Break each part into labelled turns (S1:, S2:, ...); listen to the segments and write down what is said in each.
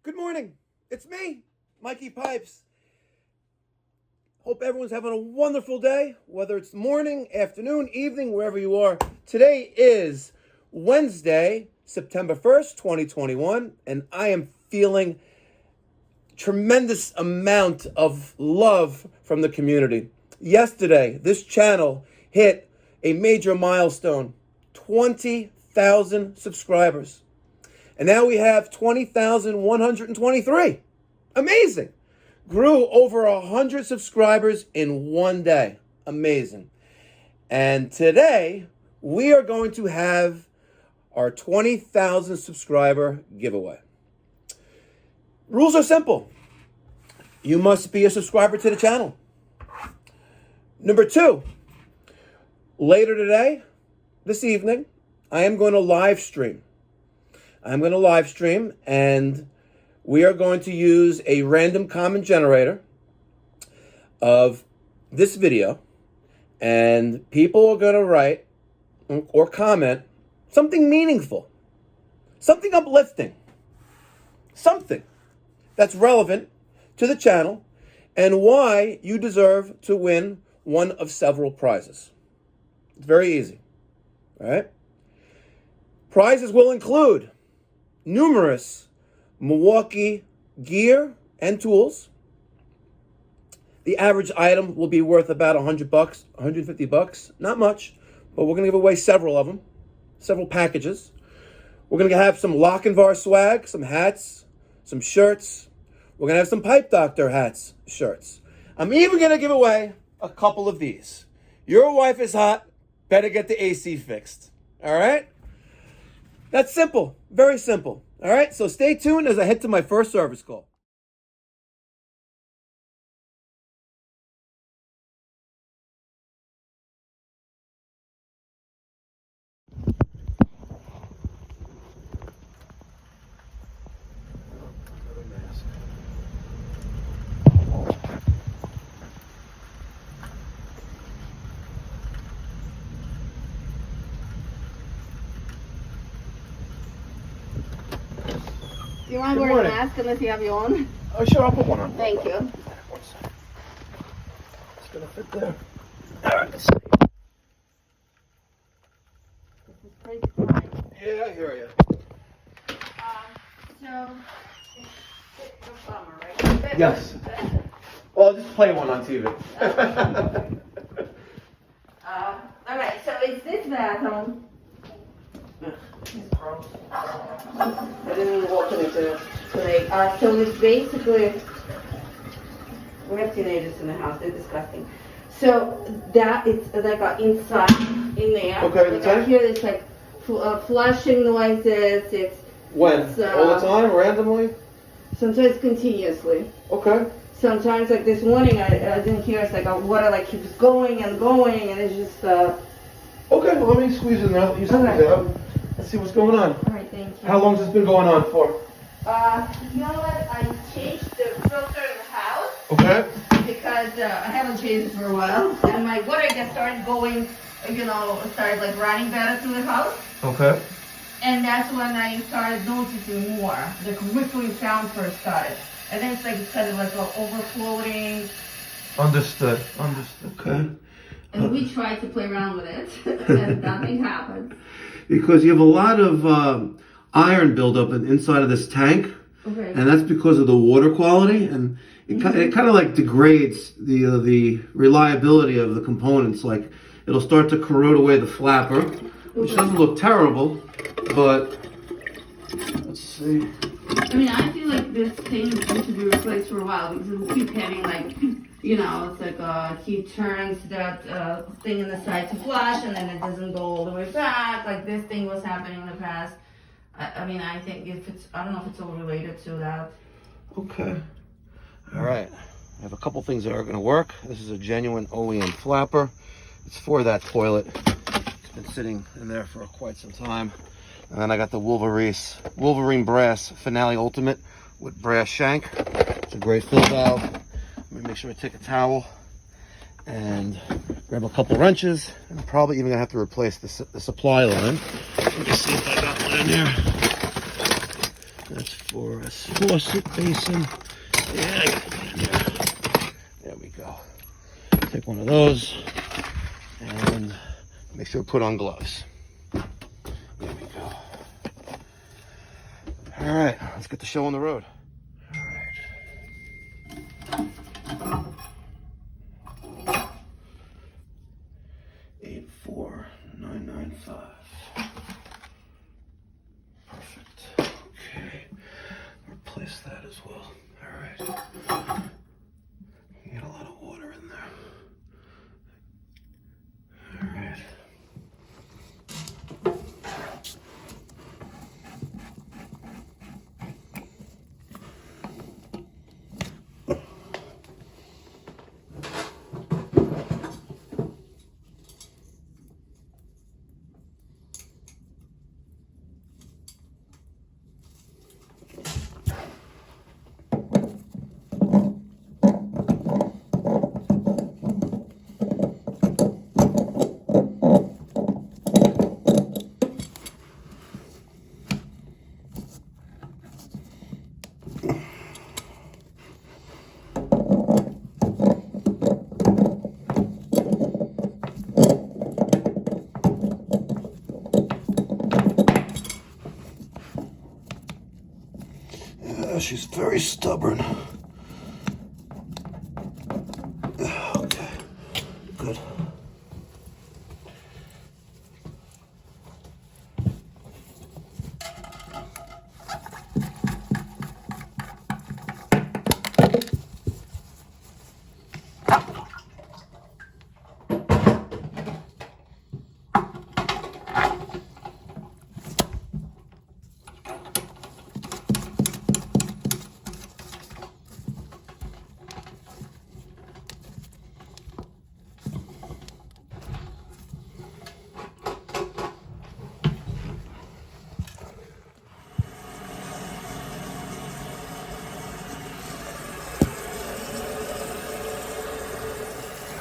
S1: Good morning. It's me, Mikey Pipes. Hope everyone's having a wonderful day, whether it's morning, afternoon, evening, wherever you are. Today is Wednesday, September 1st, 2021, and I am feeling tremendous amount of love from the community. Yesterday, this channel hit a major milestone, 20,000 subscribers. And now we have 20,123. Amazing. Grew over 100 subscribers in one day. Amazing. And today, we are going to have our 20,000 subscriber giveaway. Rules are simple. You must be a subscriber to the channel. Number two, later today, this evening, I am going to live stream. And we are going to use a random comment generator of this video, and people are going to write or comment something meaningful, something uplifting, something that's relevant to the channel and why you deserve to win one of several prizes. It's very easy, all right? Prizes will include numerous Milwaukee gear and tools. The average item will be worth about $100, $150. Not much, but we're going to give away several of them, several packages. We're going to have some Lochinvar swag, some hats, some shirts. We're going to have some Pipe Doctor hats, shirts. I'm even going to give away a couple of these. Your wife is hot, better get the AC fixed. All right? That's simple, very simple. All right, so stay tuned as I head to my first service call.
S2: Do you want to wear a mask unless you have your own?
S1: Oh, sure, I'll put one on.
S2: Thank you.
S1: One second. It's going to fit there. All right, let's see.
S2: This is pretty fine.
S1: Yeah, I hear you.
S2: So, it's a bummer, right?
S1: Yes. Well, I'll just play one on TV.
S2: All right, so it's this bathroom. I didn't even walk into it today. So it's basically, we have teenagers in the house, they're disgusting. So that it's like inside in there.
S1: Okay,
S2: like out here there's like flushing noises.
S1: When? All the time, randomly?
S2: Sometimes continuously.
S1: Okay.
S2: Sometimes like this morning I didn't hear, it's like water like keeps going and going and it's just
S1: Okay, well, let me squeeze in there. You squeeze it out. Let's see what's going on.
S2: All right, thank you.
S1: How long has this been going on for?
S2: You know what? I changed the filter in the house.
S1: Okay.
S2: Because I haven't changed it for a while. And my water just started going, started like running better through the house.
S1: Okay.
S2: And that's when I started noticing more. The whistling sound first started. And then it's like it started like overflowing.
S1: Understood. Okay.
S2: And we tried to play around with it. And nothing happened.
S1: Because you have a lot of iron buildup inside of this tank.
S2: Okay.
S1: And that's because of the water quality. And it kind of like degrades the reliability of the components. Like it'll start to corrode away the flapper, which doesn't look terrible, but let's see.
S2: I mean, I feel like this thing is going to be replaced for a while because we keep having like, it's like he turns that thing in the side to flush and then it doesn't go all the way back. Like this thing was happening in the past. I mean, I think I don't know if it's all related to that.
S1: Okay. All right. I have a couple things that are going to work. This is a genuine OEM flapper. It's for that toilet. It's been sitting in there for quite some time. And then I got the Wolverine Brass Finale Ultimate with brass shank. It's a great fill valve. Let me make sure I take a towel and grab a couple wrenches. I'm probably even gonna have to replace the supply line. Let me see if I got one in here. That's for a faucet basin. Yeah, I gotta put it in there. There we go. Take one of those and make sure to put on gloves. There we go. All right, let's get the show on the road. All right. 84995. Perfect. Okay. Replace that as well. All right. You get a lot of water in there. All right. She's very stubborn. Okay, good.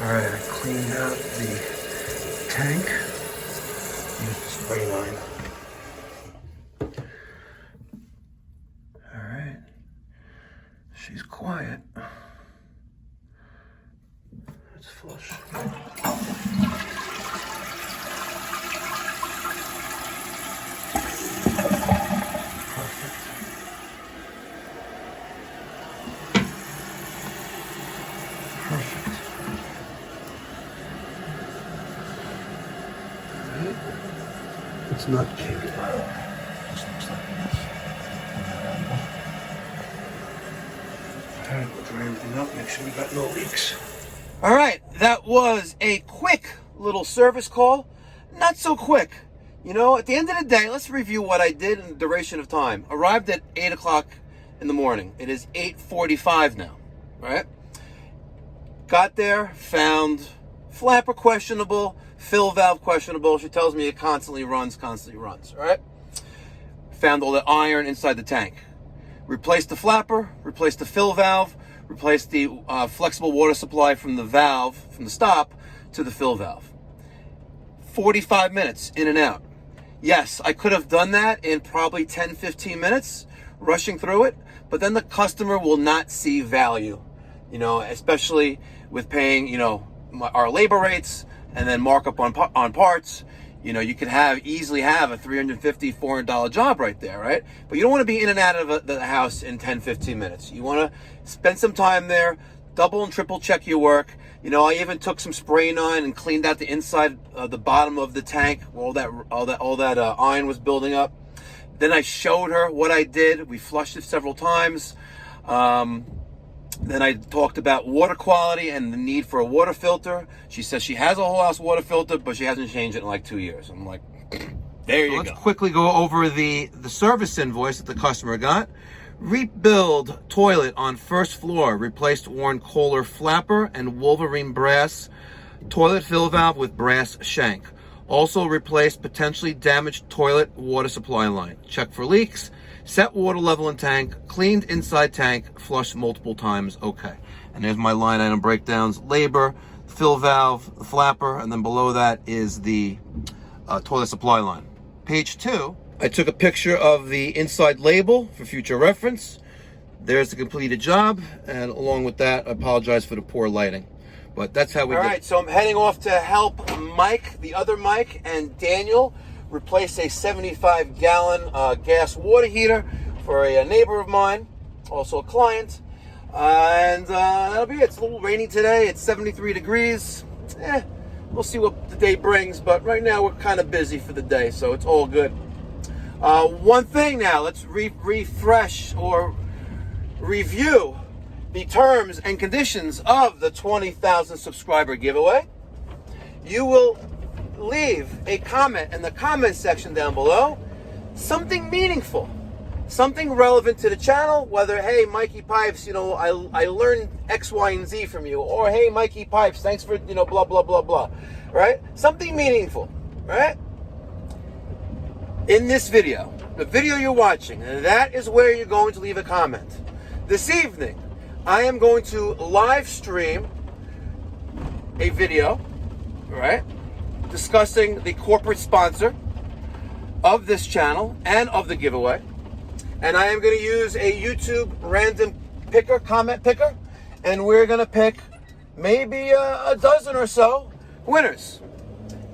S1: All right, I cleaned out the tank. Use the spray line. All right, she's quiet. Let's flush. It's not caked. This looks like this. Alright, we'll dry everything up, make sure we got no leaks. Alright, that was a quick little service call. Not so quick. You know, at the end of the day, let's review what I did in the duration of time. Arrived at 8 o'clock in the morning. It is 8:45 now. Right? Got there, found flapper questionable, fill valve questionable. She tells me it constantly runs, right? Found all the iron inside the tank. Replaced the flapper, replaced the fill valve, replaced the flexible water supply from the valve, from the stop to the fill valve. 45 minutes in and out. Yes, I could have done that in probably 10, 15 minutes, rushing through it, but then the customer will not see value, you know, especially with paying, you know, our labor rates, and then markup on parts. You know, you could easily have a $350, $400 job right there, right? But you don't want to be in and out of the house in 10, 15 minutes. You want to spend some time there, double and triple check your work. You know, I even took some spray on and cleaned out the inside, the bottom of the tank where all that iron was building up. Then I showed her what I did. We flushed it several times. Then I talked about water quality and the need for a water filter. She says she has a whole house water filter, but she hasn't changed it in like 2 years. I'm like, there you go. Let's quickly go over the service invoice that the customer got. Rebuild toilet on first floor. Replaced worn Kohler flapper and Wolverine brass toilet fill valve with brass shank. Also replaced potentially damaged toilet water supply line. Check for leaks. Set water level in tank, cleaned inside tank, flushed multiple times, okay. And there's my line item breakdowns, labor, fill valve, the flapper, and then below that is the toilet supply line. Page 2 I took a picture of the inside label for future reference. There's the completed job, and along with that, I apologize for the poor lighting. But that's how we did it. All right, so I'm heading off to help Mike, the other Mike, and Daniel replace a 75-gallon gas water heater for a neighbor of mine, also a client. And that'll be it. It's a little rainy today. It's 73 degrees. We'll see what the day brings, but right now we're kind of busy for the day, so it's all good. One thing now, let's refresh or review the terms and conditions of the 20,000 subscriber giveaway. You will leave a comment in the comment section down below, something meaningful, something relevant to the channel, whether, hey, Mikey Pipes, you know, I learned X, Y, and Z from you, or hey, Mikey Pipes, thanks for, you know, blah, blah, blah, blah, right? Something meaningful, right? In this video, the video you're watching, that is where you're going to leave a comment. This evening, I am going to live stream a video, right, discussing the corporate sponsor of this channel and of the giveaway. And I am going to use a YouTube random picker, comment picker, and we're going to pick maybe a dozen or so winners.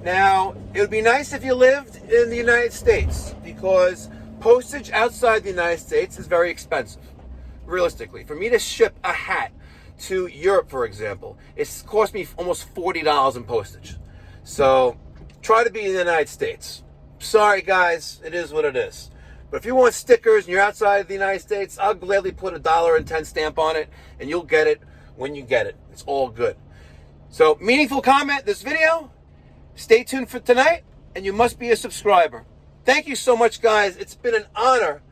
S1: Now, it would be nice if you lived in the United States, because postage outside the United States is very expensive. Realistically, for me to ship a hat to Europe, for example, it's cost me almost $40 in postage. So try to be in the United States. Sorry, guys, it is what it is. But if you want stickers and you're outside of the United States, I'll gladly put $1.10 stamp on it, and you'll get it when you get it. It's all good. So, meaningful comment this video. Stay tuned for tonight, and you must be a subscriber. Thank you so much, guys. It's been an honor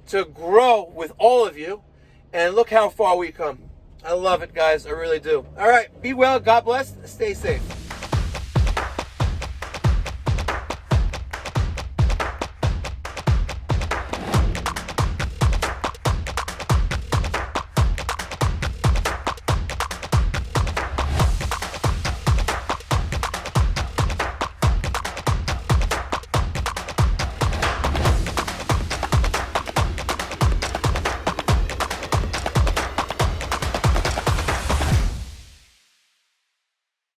S1: to grow with all of you, and look how far we come. I love it, guys. I really do. All right, be well. God bless. Stay safe.